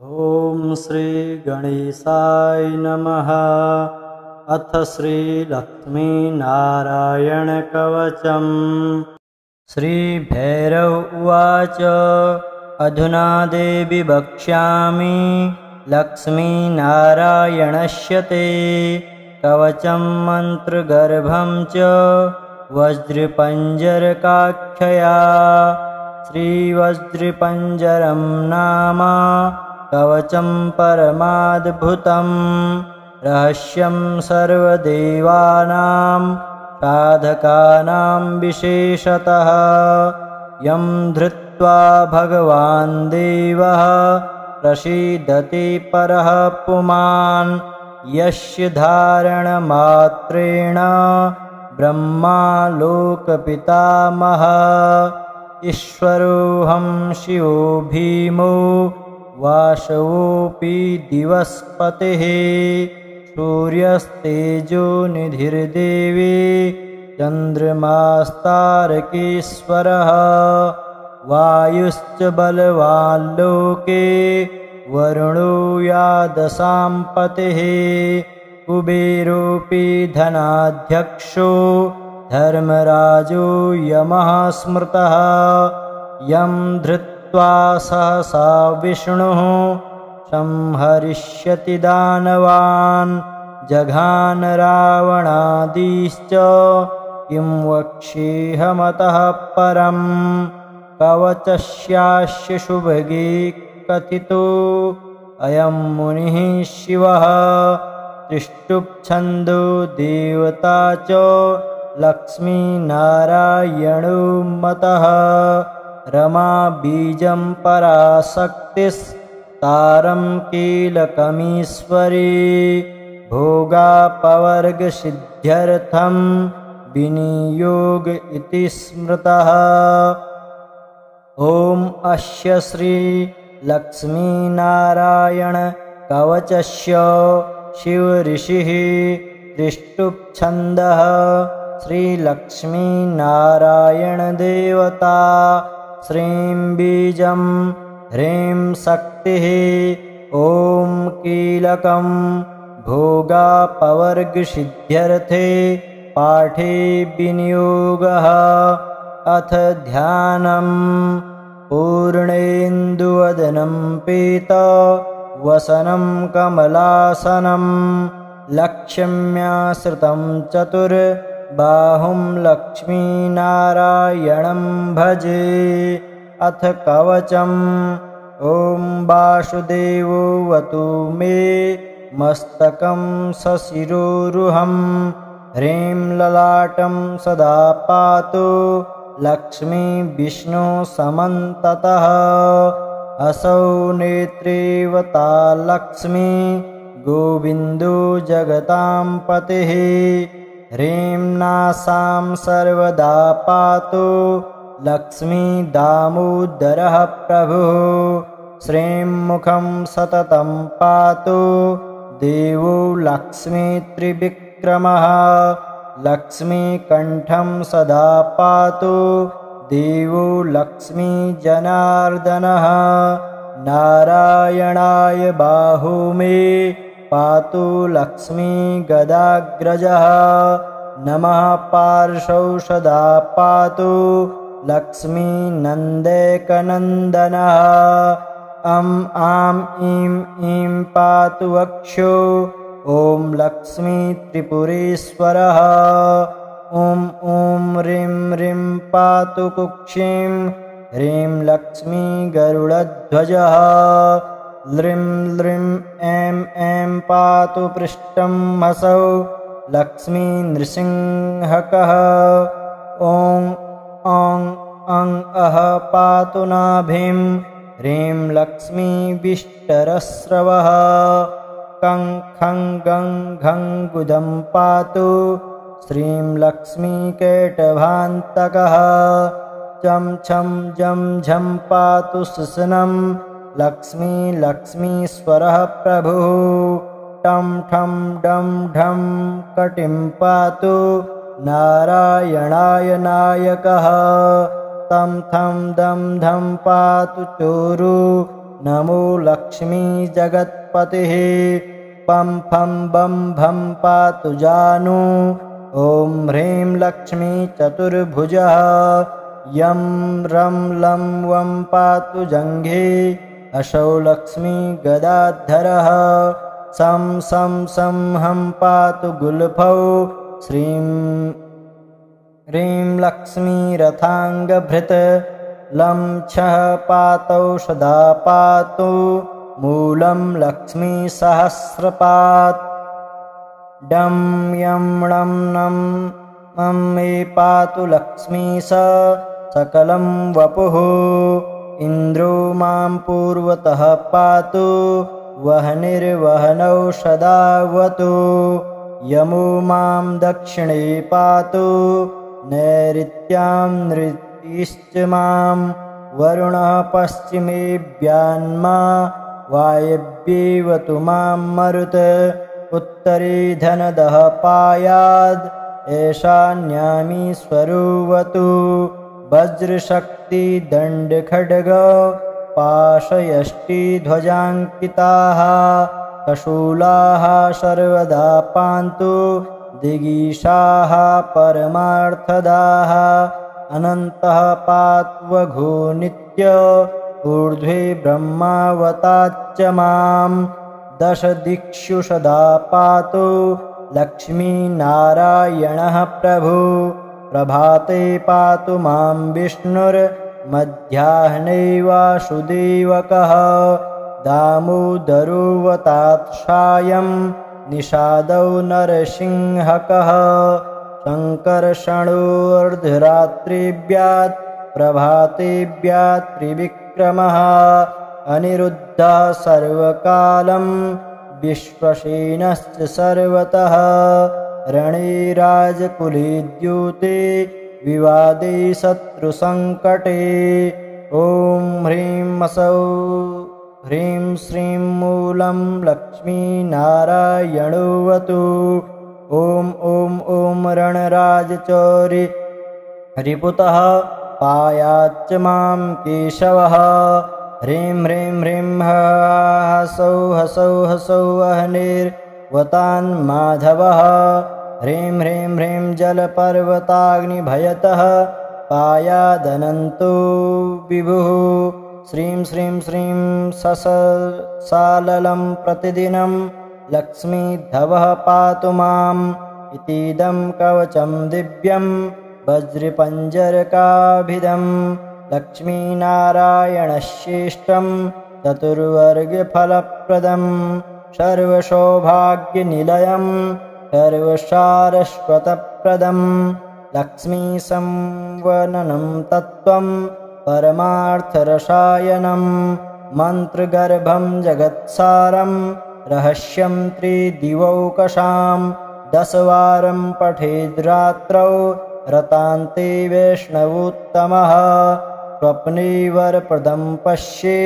ॐ श्री गणेशाय नमः। अथ श्रीलक्ष्मीनारायणकवचम्। श्रीभैरव उवाच। अधुना देवि वक्ष्यामि लक्ष्मीनारायणस्य ते कवचं मन्त्रगर्भं च वज्रपञ्जरकाख्यया। श्रीवज्रपञ्जरं नाम कवचं परमाद्भुतं रहस्यं सर्वदेवानां साधकानां विशेषतः यं धृत्वा भगवान् देवः प्रसीदति परः पुमान् यस्य धारणमात्रेण ब्रह्मा लोकपितामहः ईश्वरोऽहं शिवो भीमो वासवोऽपि दिवस्पतिः सूर्यस्तेजो निधिर्देवी चन्द्रमास्तारकेश्वरः वायुश्च बलवान् लोके वरुणो यादशाम्पतिः कुबेरोऽपि धनाध्यक्षो धर्मराजो यमः स्मृतः यं धृत्वा सहसा विष्णुः संहरिष्यति दानवान् जघान रावणादिश्च किं वक्ष्येऽहमतः परम् कवचस्यास्य सुभगे कथितो अयं मुनिः शिवः त्रिष्टुप्छन्दो देवता च लक्ष्मीनारायणो मतः रमा बीजं पराशक्तिस्तारं कीलकमीश्वरी भोगापवर्गसिद्ध्यर्थं विनियोग इति स्मृतः। ॐ अस्य श्री लक्ष्मीनारायण कवचस्य शिवऋषिः त्रिष्टुप्छन्दः श्रीलक्ष्मीनारायणदेवता श्रीं बीजं ह्रीं शक्तिः ॐ कीलकं भोगापवर्गसिद्ध्यर्थे पाठे विनियोगः। अथ ध्यानं पूर्णेन्दुवदनं पीतवसनं कमलासनं लक्ष्म्याश्रितं चतुर्बाहुं लक्ष्मीनारायणं भजे। अथ कवचम् ॐ वासुदेवोऽवतु मे मस्तकं सशिरोरुहं ह्रीं ललाटं सदा पातु लक्ष्मी विष्णु समन्ततः असौ नेत्रेवता लक्ष्मी गोविन्दो जगतां पतिः ह्रीं नासां सर्वदा पातु लक्ष्मी दामोदरः प्रभुः श्रीं मुखं सततं पातु देवो लक्ष्मी त्रिविक्रमः लक्ष्मीकण्ठं सदा पातु देवो लक्ष्मी जनार्दनः नारायणाय बाहु मे पातु लक्ष्मी गदाग्रजः नमः पार्श्वौ सदा पातु लक्ष्मी नन्दैकनन्दनः आं ईं ईं पातु वक्षो ॐ लक्ष्मी त्रिपुरेश्वरः ॐ ह्रीं ह्रीं पातु कुक्षिं ह्रीं लक्ष्मी गरुडध्वजः ल्रीं ल्रीं ऐं ऐं पातु पृष्ठं हसौ लक्ष्मी नृसिंहकः ॐ अं अः पातु नाभिं ह्रीं लक्ष्मी विष्टरस्रवः कं खं गं घं गुदं पातु श्रीं लक्ष्मी केटभान्तकः चं छं जं झं पातु सुसनं लक्ष्मी लक्ष्मीश्वरः प्रभुः टं ठं डं ढं कटिं पातु नारायणाय नायकः तं थं दं धं पातु चोरु नमो लक्ष्मी जगत्पतिः पं फं बं भं पातु जानू ॐ ह्रीं लक्ष्मी चतुर्भुजः यं रं लं वं पातु जङ्घे असौ लक्ष्मी गदाधरः सं सं सं हं पातु गुल्फौ श्रीं ह्रीं लक्ष्मी रथाङ्गभृत् लं छः पातौ सदा पातु मूलं लक्ष्मी सहस्रपात् डं यं णं नं मं मे पातु लक्ष्मी सकलं वपुः इन्द्रो मां पूर्वतः पातु वह्निर्वह्नौ सदावतु यमो मां दक्षिणे पातु नैऋत्यां नृतिश्च मां वरुणः पश्चिमेऽभ्यान्मा वायव्येवतु मां मरुत् उत्तरे धनदः पायाद् ईशान्यामीश्वरोऽवतु वज्रशक्तिदण्डखड्ग पाशयष्टिध्वजाङ्किताः कशूलाः सर्वदा पान्तु दिगीषाः परमार्थदाः अनन्तः पात्वघो नित्य ऊर्ध्वे ब्रह्मावताच्च मां दशदिक्षु सदा पातु लक्ष्मीनारायणः प्रभु प्रभाते पातु मां विष्णुर्मध्याह्ने वासुदेवकः दामोदरोऽवतात् सायं निषादौ नरसिंहकः शङ्कर्षणोऽर्धरात्रिभ्यात् प्रभातेभ्यात् त्रिविक्रमः अनिरुद्धः सर्वकालं विश्वसेनश्च सर्वतः रणे राजकुले द्यूते विवादे शत्रुसङ्कटे ॐ ह्रीं असौ ह्रीं श्रीं मूलं लक्ष्मीनारायणोऽवतु ॐ ॐ ॐ रणराजचौरि रिपुतः पायाच्च मां केशवः ह्रीं ह्रीं ह्रीं हसौ हसौ हसौ वह्निर्वतान्माधवः ह्रीं ह्रीं ह्रीं जलपर्वताग्निभयतः पायादनन्तो विभुः श्रीं श्रीं श्रीं साललं प्रतिदिनं लक्ष्मीधवः पातु माम् इतीदं कवचं दिव्यं वज्रपञ्जरकाभिधं लक्ष्मीनारायणश्रेष्ठं चतुर्वर्गफलप्रदं सर्वसौभाग्यनिलयं सर्वसारस्वतप्रदं लक्ष्मीसंवननं तत्त्वं परमार्थरसायनं मन्त्रगर्भं जगत्सारं रहस्यं त्रिदिवौकशां 10 वारं पठेद्रात्रौ रतान्ते वैष्णवोत्तमः स्वप्ने वरप्रदं पश्ये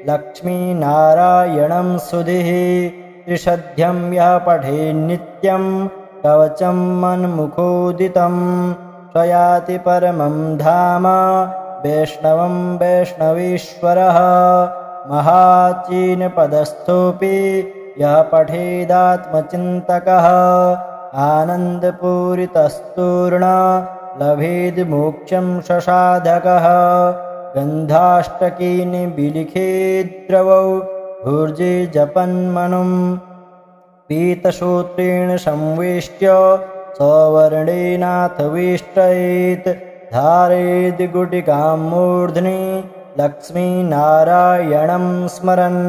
लक्ष्मीनारायणं सुधिः त्रिशध्यं यः पठेन्नित्यं कवचं मन्मुखोदितं स्वयाति परमं धाम वैष्णवं वैष्णवेश्वरः महाचीनपदस्थोऽपि यः पठेदात्मचिन्तकः आनन्दपूरितस्तूर्ण लभेद्मोक्षं ससाधकः गन्धाष्टकीनि विलिखेद्रवौ भूर्जे जपन्मनुं पीतसूत्रेण संवेष्ट्य सवर्णेनाथ वेष्टयेत् धारयेद् गुटिकां मूर्ध्नि लक्ष्मीनारायणं स्मरन्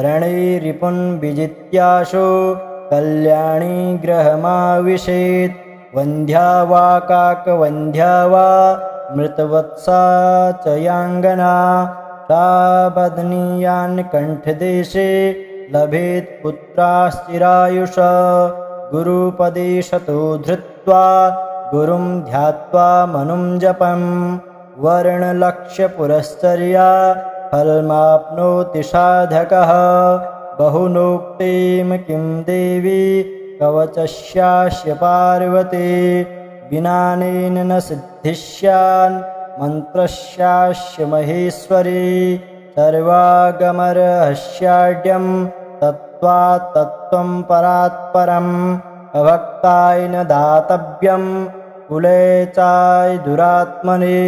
रणे रिपुन् विजित्याशु कल्याणी गृहमाविशेत् वन्ध्या वा काकवन्ध्या वा मृतवत्सा च याङ्गना सा बध्नीयान् कण्ठदेशे लभेत् पुत्राश्चिरायुष गुरुपदेशतो धृत्वा गुरुं ध्यात्वा मनुं जपं वर्णलक्ष्यपुरश्चर्या फलमाप्नोति साधकः बहुनोक्तिं किं देवी कवचस्यास्य पार्वती विनानेन न सिद्धिस्यान् मन्त्रस्यास्य महेश्वरी सर्वागमरहस्याढ्यं तत्त्वात् तत्त्वं परात्परम् अभक्ताय न दातव्यं कुले चाय दुरात्मने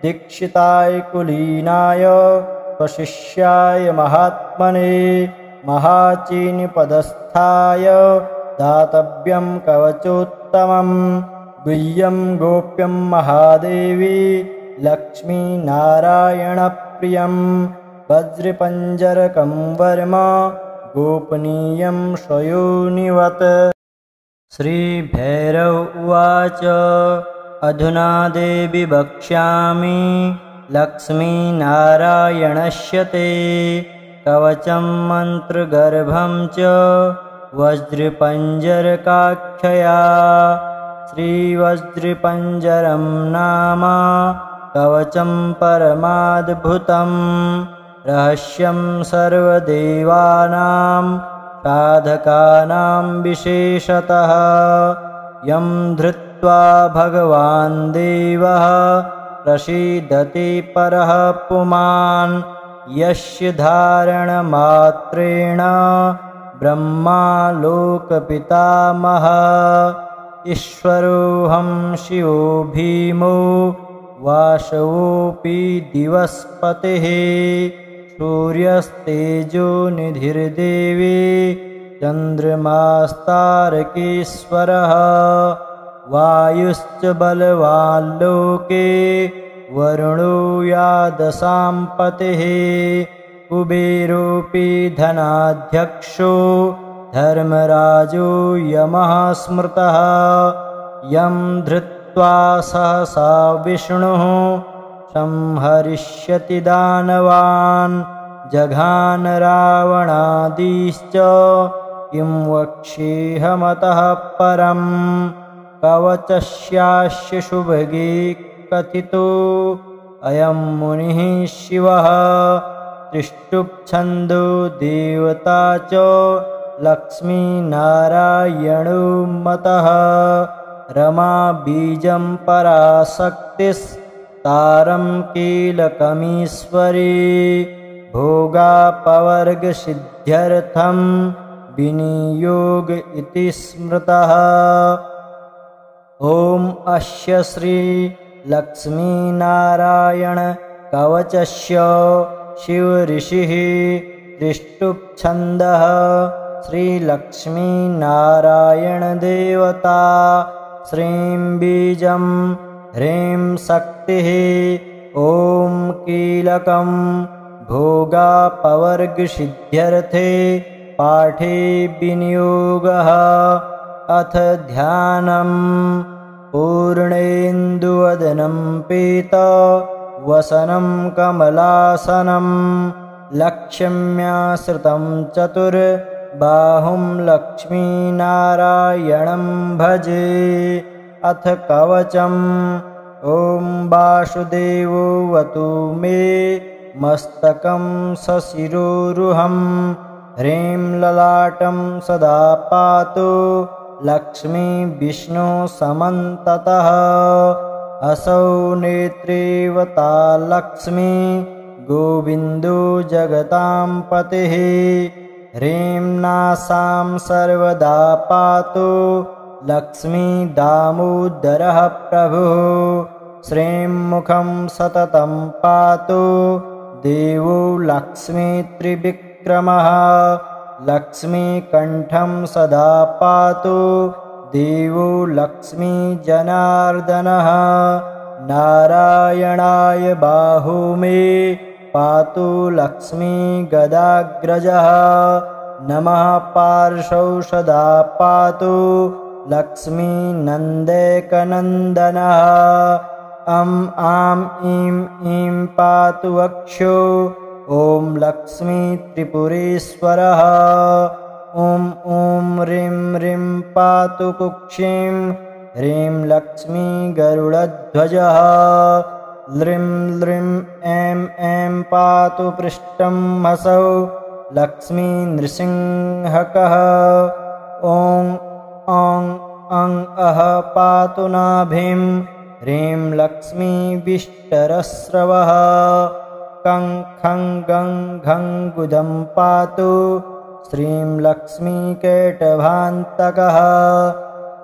दीक्षिताय कुलीनाय स्वशिष्याय महात्मने महाचीनपदस्थाय दातव्यं कवचोत्तमं गुह्यं गोप्यं महादेवी लक्ष्मीनारायणप्रियं वज्रपञ्जरकं वर्म गोपनीयं स्वयोनिवत्। श्रीभैरव उवाच अधुना देवि वक्ष्यामि लक्ष्मीनारायणस्य ते कवचं मन्त्रगर्भं च वज्रपञ्जरकाख्यया। श्रीवज्रपञ्जरं नाम कवचं परमाद्भुतं रहस्यं सर्वदेवानां साधकानां विशेषतः यं धृत्वा भगवान् देवः प्रसीदति परः पुमान् यस्य धारणमात्रेण ब्रह्मा लोकपितामहः ईश्वरोऽहं शिवो भीमो वासवोऽपि दिवस्पतिः सूर्यस्तेजो निधिर्देवी चन्द्रमास्तारकेश्वरः वायुश्च बलवान् लोके वरुणो यादसाम्पतिः कुबेरोऽपि धनाध्यक्षो धर्मराजो यमः स्मृतः यं धृत्वा सहसा विष्णुः संहरिष्यति दानवान् जघान रावणादिश्च किं वक्ष्येऽहमतः परं कवचस्यास्य सुभगे कथितो अयं मुनिः शिवः त्रिष्टुप्छन्दो देवता च लक्ष्मीनारायणो मतः रमा बीजं पराशक्तिस्तारं कीलकमीश्वरी भोगापवर्गसिद्ध्यर्थं विनियोग इति स्मृतः। ॐ अस्य श्री लक्ष्मीनारायण कवचस्य शिवऋषिः त्रिष्टुप्छन्दः श्रीलक्ष्मीनारायणदेवता श्रीं बीजं ह्रीं शक्तिः ॐ कीलकं भोगापवर्गसिद्ध्यर्थे पाठे विनियोगः अथ ध्यानं पूर्णेन्दुवदनं पीतवसनं कमलासनं लक्ष्म्याश्रितं चतुर्बाहुं लक्ष्मीनारायणं भजे। अथ कवचम् ॐ वासुदेवोऽवतु मे मस्तकं सशिरोरुहं ह्रीं ललाटं सदा पातु लक्ष्मी विष्णु समन्ततः असौ नेत्रेवता लक्ष्मी गोविन्दो जगतां पतिः ह्रीं नासां सर्वदा पातु लक्ष्मी दामोदरः प्रभुः श्रीं मुखं सततं पातु देवो लक्ष्मी त्रिविक्रमः लक्ष्मीकण्ठं सदा पातु देवो लक्ष्मी जनार्दनः नारायणाय बाहु मे पातु लक्ष्मी गदाग्रजः नमः पार्श्वौ सदा पातु लक्ष्मी नन्देकनन्दनः आं ईं ईं पातु वक्षो ॐ लक्ष्मी त्रिपुरेश्वरः ॐ ह्रीं ह्रीं पातु कुक्षिं ह्रीं लक्ष्मी गरुडध्वजः ल्रीं ल्रीं ऐं ऐं पातु पृष्ठं हसौ लक्ष्मी नृसिंहकः ॐ अं अः पातु नाभिं ह्रीं लक्ष्मी विष्टरस्रवः कं खं गं घं गुदं पातु श्रीं लक्ष्मीकेटभान्तकः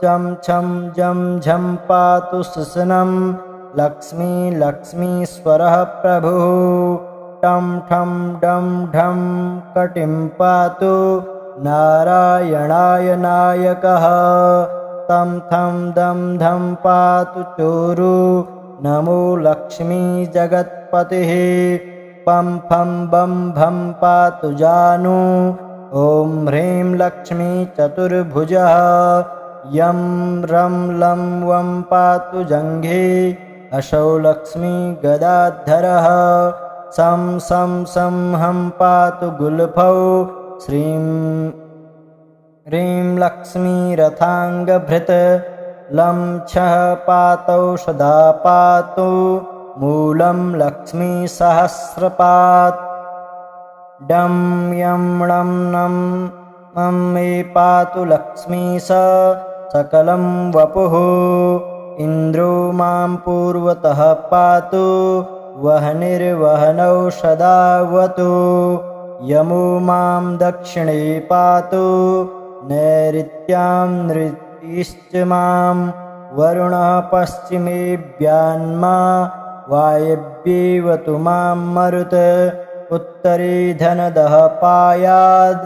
चं छं जं झं पातु सुसनं लक्ष्मी लक्ष्मीश्वरः प्रभुः टं ठं डं ढं कटिं पातु नारायणाय नायकः तं थं दं धं पातु चोरु नमो लक्ष्मी जगत्पतिः पं फं बं भं पातु जानु ॐ ह्रीं लक्ष्मी चतुर्भुजः यं रं लं वं पातु जङ्घे असौ लक्ष्मी गदाधरः सं सं सं हं पातु गुल्फौ श्रीं ह्रीं लक्ष्मी रथाङ्गभृत् लं छः पातौ सदा पातु मूलं लक्ष्मी सहस्रपात् डं यं णं नं मं मे पातु लक्ष्मी सकलं वपुः इन्द्रो मां पूर्वतः पातु वह्निर्वह्नौ सदावतु यमो मां दक्षिणे पातु नैऋत्यां नृतिश्च मां वरुणः पश्चिमेऽभ्यान्मा वायव्येवतु मां मरुत् उत्तरे धनदः पायाद्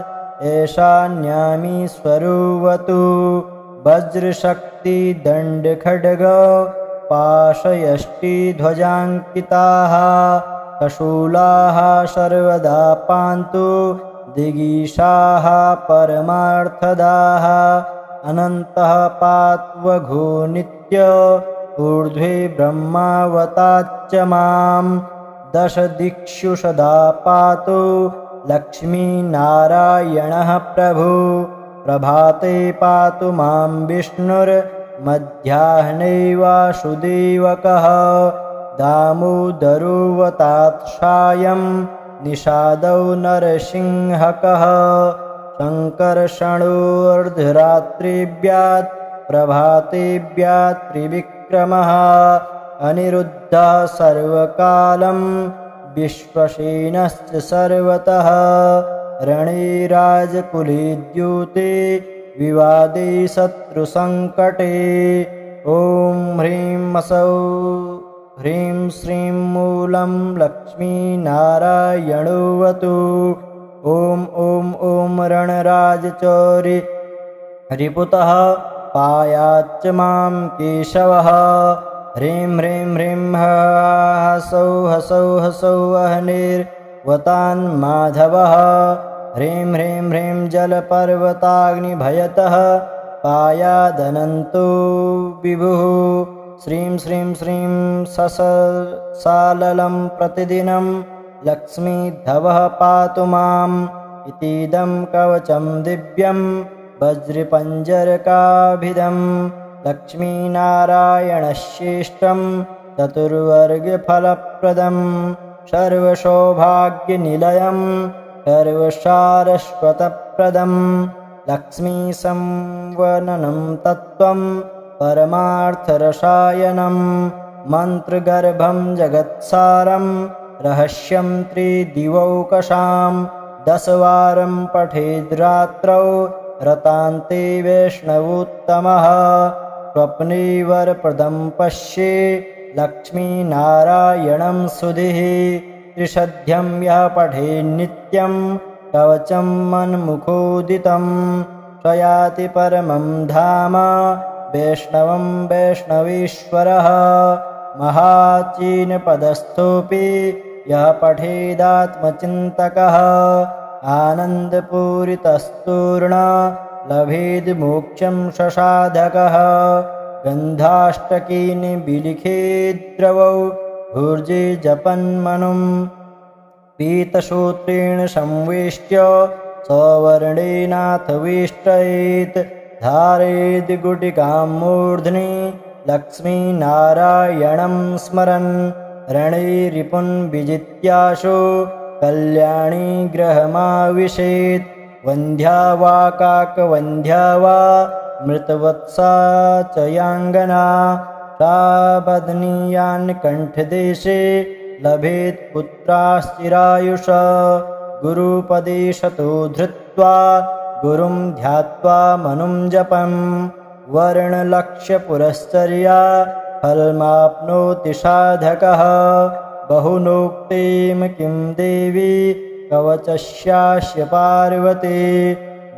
ऐशान्यामी स्वरुवतु वज्रशक्तिदण्डखड्ग पाशयष्टिध्वजाङ्किताः कशूलाः सर्वदा पान्तु दिगीषाः परमार्थदाः अनन्तः पात्वघो नित्य ऊर्ध्वे ब्रह्मावताच्च मां दशदिक्षु सदा पातु लक्ष्मीनारायणः प्रभु प्रभाते पातु मां विष्णुर्मध्याह्ने वासुदेवकः दामोदरोऽवतात्सायं निषादौ नरसिंहकः शङ्कर्षणोऽर्धरात्रिभ्यात् प्रभातेभ्यात् त्रिविक्रमः अनिरुद्धः सर्वकालं विश्वसेनश्च सर्वतः रणे राजकुले द्यूते विवादे शत्रुसङ्कटे ॐ ह्रीं असौ ह्रीं श्रीं मूलं लक्ष्मीनारायणोऽवतु ॐ ॐ ॐ रणराजचौरि रिपुतः पायाच्च मां केशवः ह्रीं ह्रीं ह्रीं हसौ हसौ हसौ वह्निर्वतान्माधवः ह्रीं ह्रीं ह्रीं जलपर्वताग्निभयतः पायादनन्तो विभुः श्रीं श्रीं श्रीं साललं प्रतिदिनं लक्ष्मीधवः पातु माम् इतीदं कवचं दिव्यं वज्रपञ्जरकाभिधं लक्ष्मीनारायणश्रेष्ठं चतुर्वर्गफलप्रदं सर्वसौभाग्यनिलयं सर्वसारस्वतप्रदं लक्ष्मीसंवननं तत्त्वं परमार्थरसायनं मन्त्रगर्भं जगत्सारं रहस्यं त्रिदिवौकशां 10 वारं पठेद्रात्रौ रतान्ते वैष्णवोत्तमः स्वप्ने वरप्रदं पश्ये लक्ष्मीनारायणं सुधिः त्रिशध्यं यः पठेन्नित्यं कवचं मन्मुखोदितं स्वयाति परमं धाम वैष्णवं वैष्णवेश्वरः महाचीनपदस्थोऽपि यः पठेदात्मचिन्तकः आनन्दपूरितस्तूर्ण लभेद् मोक्षं ससाधकः गन्धाष्टकीन् विलिखेद्रवौ भुर्जे जपन्मनुं पीतसूत्रेण संवेष्ट्य सवर्णेनाथ वेष्टयेत् धारयेद् गुटिकां मूर्ध्नि लक्ष्मीनारायणं स्मरन् रणे रिपुन् विजित्याशु कल्याणी गृहमाविशेत् वन्ध्या वा काकवन्ध्या वा मृतवत्सा च याङ्गना सा बध्नीयान् कण्ठदेशे लभेत् पुत्राश्चिरायुष गुरुपदेशतो धृत्वा गुरुं ध्यात्वा मनुं जपम् वर्णलक्ष्यपुरश्चर्या फलमाप्नोति साधकः बहुनोक्तिं किं देवी कवचस्यास्य पार्वती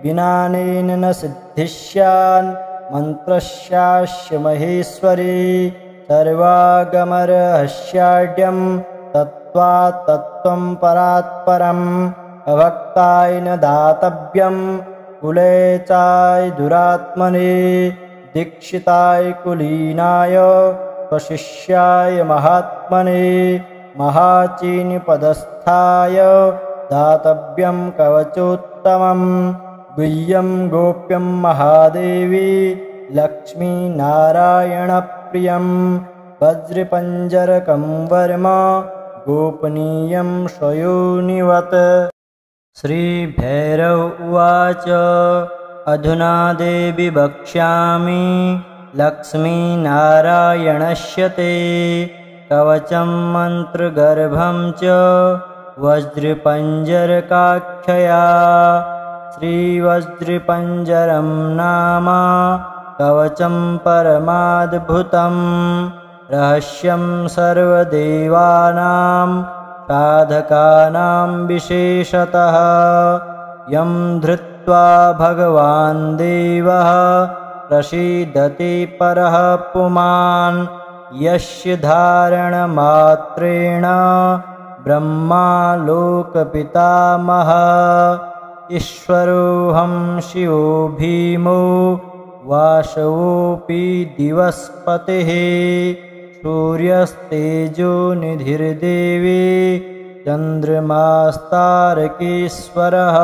विनानेन न सिद्धिस्यान् मन्त्रस्यास्य महेश्वरी सर्वागमरहस्याढ्यं तत्त्वात् तत्त्वं परात्परम् अभक्ताय न दातव्यं कुले चाय दुरात्मने दीक्षिताय कुलीनाय स्वशिष्याय महात्मने महाचीनपदस्थाय दातव्यं कवचोत्तमं गुह्यं गोप्यं महादेवी लक्ष्मीनारायणप्रियं वज्रपञ्जरकं वर्म गोपनीयं स्वयोनिवत्। श्रीभैरव उवाच अधुना देवि वक्ष्यामि लक्ष्मीनारायणस्य ते कवचं मन्त्रगर्भं च वज्रपञ्जरकाख्यया श्रीवज्रपञ्जरं नाम कवचं परमाद्भुतं रहस्यं सर्वदेवानां साधकानां विशेषतः यं धृत्वा भगवान् देवः प्रसीदति परः पुमान् यस्य धारणमात्रेण ब्रह्मा लोकपितामहः ईश्वरोऽहं शिवो भीमो वासवोऽपि दिवस्पतिः सूर्यस्तेजो निधिर्देवी चन्द्रमास्तारकेश्वरः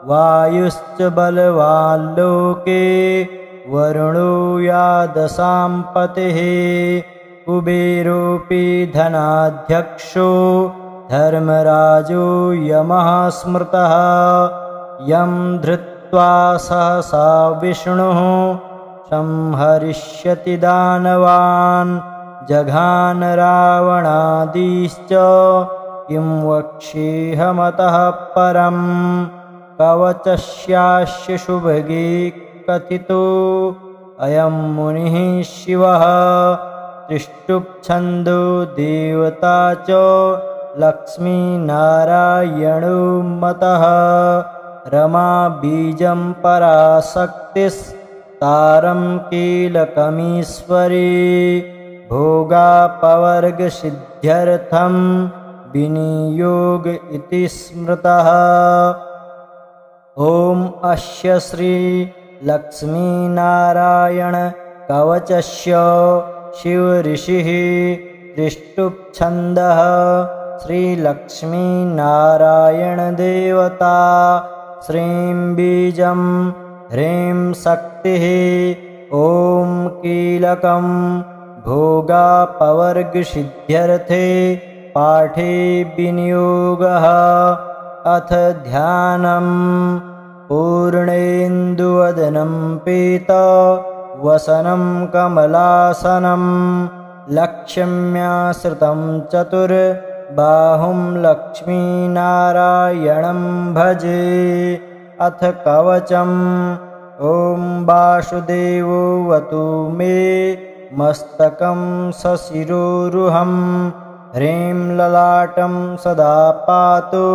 वायुश्च बलवान् लोके वरुणो यादशाम्पतिः कुबेरोऽपि धनाध्यक्षो धर्मराजो यमः स्मृतः यं धृत्वा सहसा विष्णुः संहरिष्यति दानवान् जघान रावणादिश्च किं वक्ष्येऽहमतः परम् कवचस्यास्य शुभगे कथितो अयं मुनिः शिवः तिष्ठुप्छन्दो देवता च लक्ष्मीनारायणो मतः रमा बीजं पराशक्तिस्तारं कीलकमीश्वरी भोगापवर्गसिद्ध्यर्थं विनियोग इति स्मृतः। ॐ अस्य श्री लक्ष्मीनारायण कवचस्य शिवऋषिः त्रिष्टुप्छन्दः श्रीलक्ष्मीनारायणदेवता श्रीं बीजं ह्रीं शक्तिः ॐ कीलकं भोगापवर्गसिद्ध्यर्थे पाठे विनियोगः अथ ध्यानं पूर्णेन्दुवदनं पीतवसनं कमलासनं लक्ष्म्याश्रितं चतुर्बाहुं लक्ष्मीनारायणं भजे। अथ कवचम् ॐ वासुदेवोऽवतु मे मस्तकं सशिरोरुहं ह्रीं ललाटं सदा पातु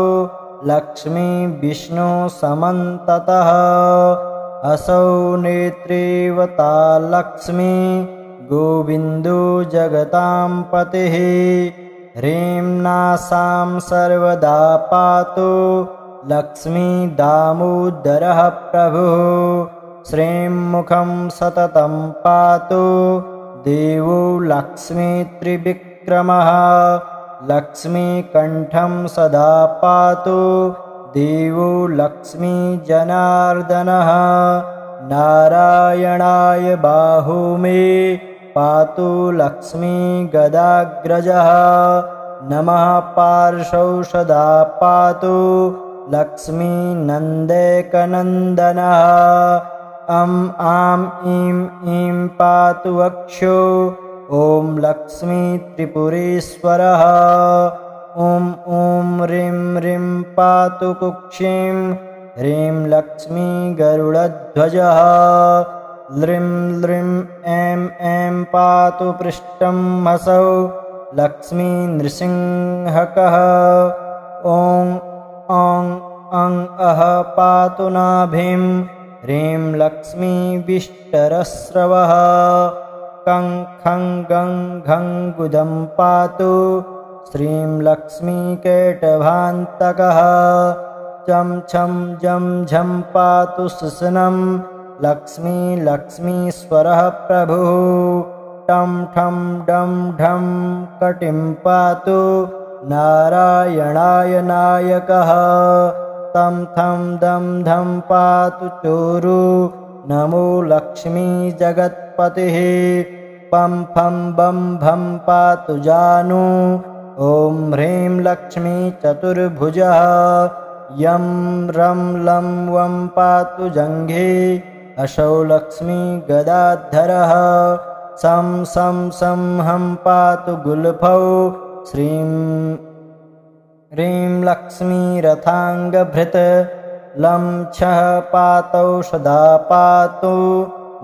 लक्ष्मी विष्णु समन्ततः असौ नेत्रेवता लक्ष्मी गोविन्दो जगतां पतिः ह्रीं नासां सर्वदा पातु लक्ष्मी दामोदरः प्रभुः श्रीं मुखं सततं पातु देवो लक्ष्मी त्रिविक्रमः लक्ष्मीकण्ठं सदा पातु देवो लक्ष्मी जनार्दनः नारायणाय बाहु मे पातु लक्ष्मी गदाग्रजः नमः पार्श्वौ सदा पातु लक्ष्मी नन्देकनन्दनः अं आं ईं पातु वक्षो ॐ लक्ष्मी त्रिपुरेश्वरः ॐ ह्रीं ह्रीं पातु कुक्षिं ह्रीं लक्ष्मी गरुडध्वजः ल्रीं ल्रीं ऐं पातु पृष्ठं हसौ लक्ष्मी नृसिंहकः ॐ अं अः पातु नाभिं ह्रीं लक्ष्मी विष्टरस्रवः कं खं गं घं गुदं पातु श्रीं लक्ष्मी केटभान्तकः चं छं जं झं पातु सुसनं लक्ष्मी लक्ष्मीश्वरः प्रभुः टं ठं डं ढं कटिं पातु नारायणाय नायकः तं थं दं धं पातु चोरु नमो लक्ष्मी जगत्पतिः पं फं बं भं पातु जानु ॐ ह्रीं लक्ष्मी चतुर्भुजः यं रं लं वं पातु जङ्घे असौ लक्ष्मी गदाधरः सं सं सं हं पातु गुल्फौ श्रीं ह्रीं लक्ष्मी रथाङ्गभृत् लं छः पातौ सदा पातु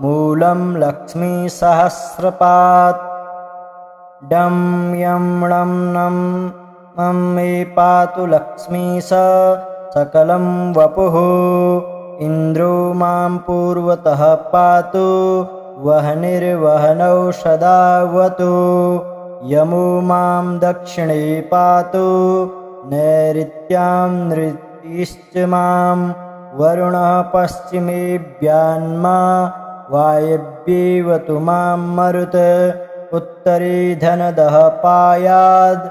मूलं लक्ष्मी सहस्रपात् डं यं णं नं मं मे पातु लक्ष्मी सकलं वपुः इन्द्रो मां पूर्वतः पातु वह्निर्वह्नौ सदावतु यमो मां दक्षिणे पातु नैऋत्यां नृतिश्च मां वरुणः पश्चिमेऽभ्यान्मा वायव्येवतु मां मरुत् उत्तरे धनदः पायाद्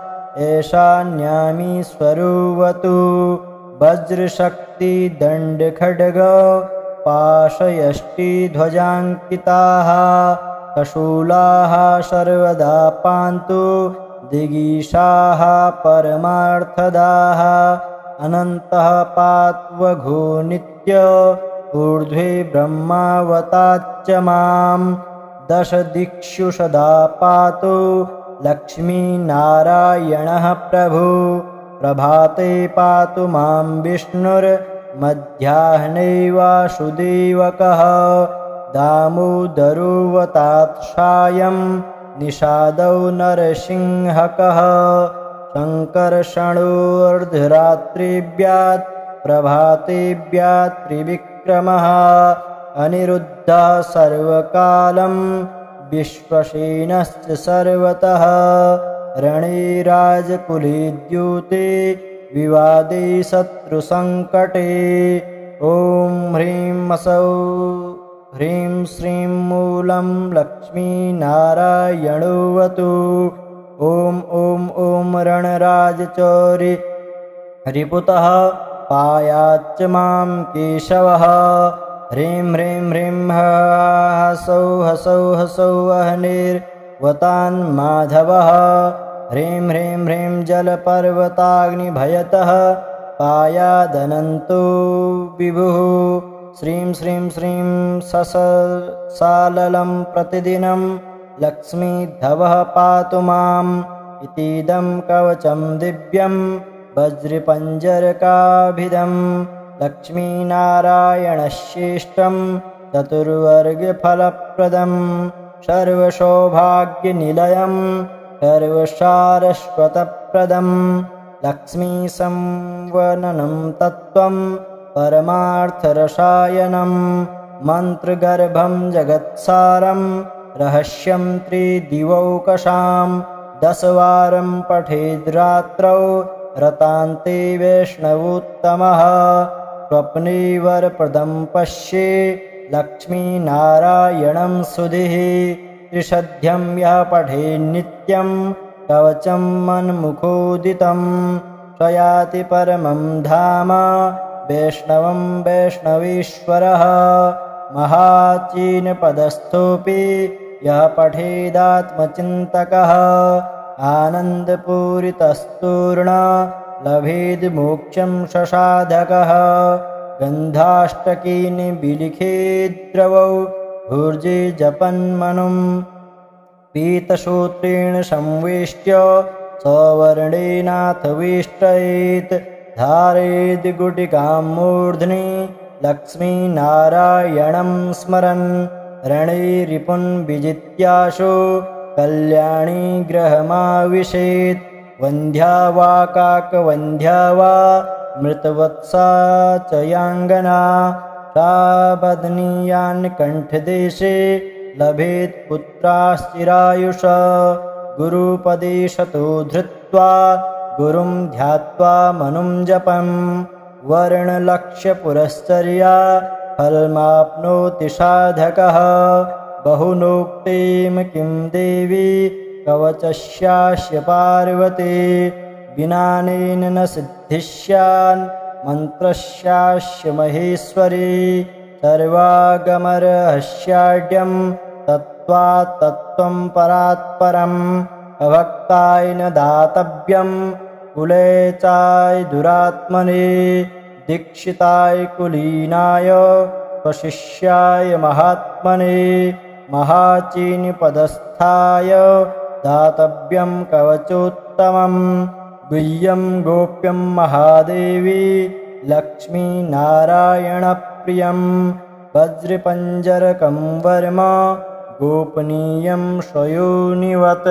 ईशान्यामीश्वरोऽवतु वज्रशक्तिदण्डखड्ग पाशयष्टिध्वजाङ्किताः कशूलाः सर्वदा पान्तु दिगीषाः परमार्थदाः अनन्तः पात्वघो नित्य ऊर्ध्वे ब्रह्मावताच्च मां दशदिक्षु सदा पातु लक्ष्मीनारायणः प्रभु प्रभाते पातु मां विष्णुर्मध्याह्ने वासुदेवकः दामोदरोऽवतात्सायं निषादौ नरसिंहकः शङ्कर्षणोऽर्धरात्रिभ्यात् प्रभातेभ्यात् त्रिविक्रमः अनिरुद्धः सर्वकालं विश्वसेनश्च सर्वतः रणे राजकुले द्यूते विवादे शत्रुसङ्कटे ॐ ह्रीं असौ ह्रीं श्रीं मूलं लक्ष्मीनारायणोऽवतु ॐ रणराजचौरि रिपुतः पायाच्च मां केशवः ह्रीं ह्रीं हसौ हसौ वह्निर्वतान्माधवः ह्रीं ह्रीं जलपर्वताग्निभयतः पायादनन्तो विभुः श्रीं श्रीं साललं प्रतिदिनं लक्ष्मीधवः पातु माम् इतीदं कवचं दिव्यं वज्रपञ्जरकाभिधं लक्ष्मीनारायणश्रेष्ठं चतुर्वर्गफलप्रदं सर्वसौभाग्यनिलयं सर्वसारस्वतप्रदं लक्ष्मीसंवननं तत्त्वं परमार्थरसायनं मन्त्रगर्भं जगत्सारं रहस्यं त्रिदिवौकशां 10 वारं पठेद्रात्रौ रतान्ते वैष्णवोत्तमः स्वप्ने वरप्रदं पश्ये लक्ष्मीनारायणं सुधिः त्रिशध्यं यः पठेन्नित्यं कवचं मन्मुखोदितं स्वयाति परमं धाम वैष्णवं वैष्णवेश्वरः महाचीनपदस्थोऽपि यः पठेदात्मचिन्तकः आनन्दपूरितस्तूर्ण लभेद्मोक्षं ससाधकः गन्धाष्टकीनि विलिखेद्द्रवौ भूर्जे जपन्मनुं पीतसूत्रेण संवेष्ट्य सवर्णेनाथ वेष्टयेत् धारयेद् गुटिकां मूर्ध्नि लक्ष्मीनारायणं स्मरन् रणे रिपुन् विजित्याशु कल्याणी गृहमाविशेत् वन्ध्या वा काकवन्ध्या वा मृतवत्सा च याङ्गना सा बध्नीयान् कण्ठदेशे लभेत् पुत्राश्चिरायुष गुरुपदेशतो धृत्वा गुरुं ध्यात्वा मनुं जपम् वर्णलक्ष्यपुरश्चर्या फलमाप्नोति साधकः बहुनोक्तिं किं देवी कवचस्यास्य पार्वती विनानेन न सिद्धिस्यान् मन्त्रस्यास्य महेश्वरी सर्वागमरहस्याढ्यं तत्त्वात् तत्त्वं परात्परम् अभक्ताय न दातव्यं कुले चाय दुरात्मने दीक्षिताय कुलीनाय स्वशिष्याय महात्मने महाचीनपदस्थाय दातव्यं कवचोत्तमं गुह्यं गोप्यं महादेवी लक्ष्मीनारायणप्रियं वज्रपञ्जरकं वर्म गोपनीयं स्वयोनिवत्।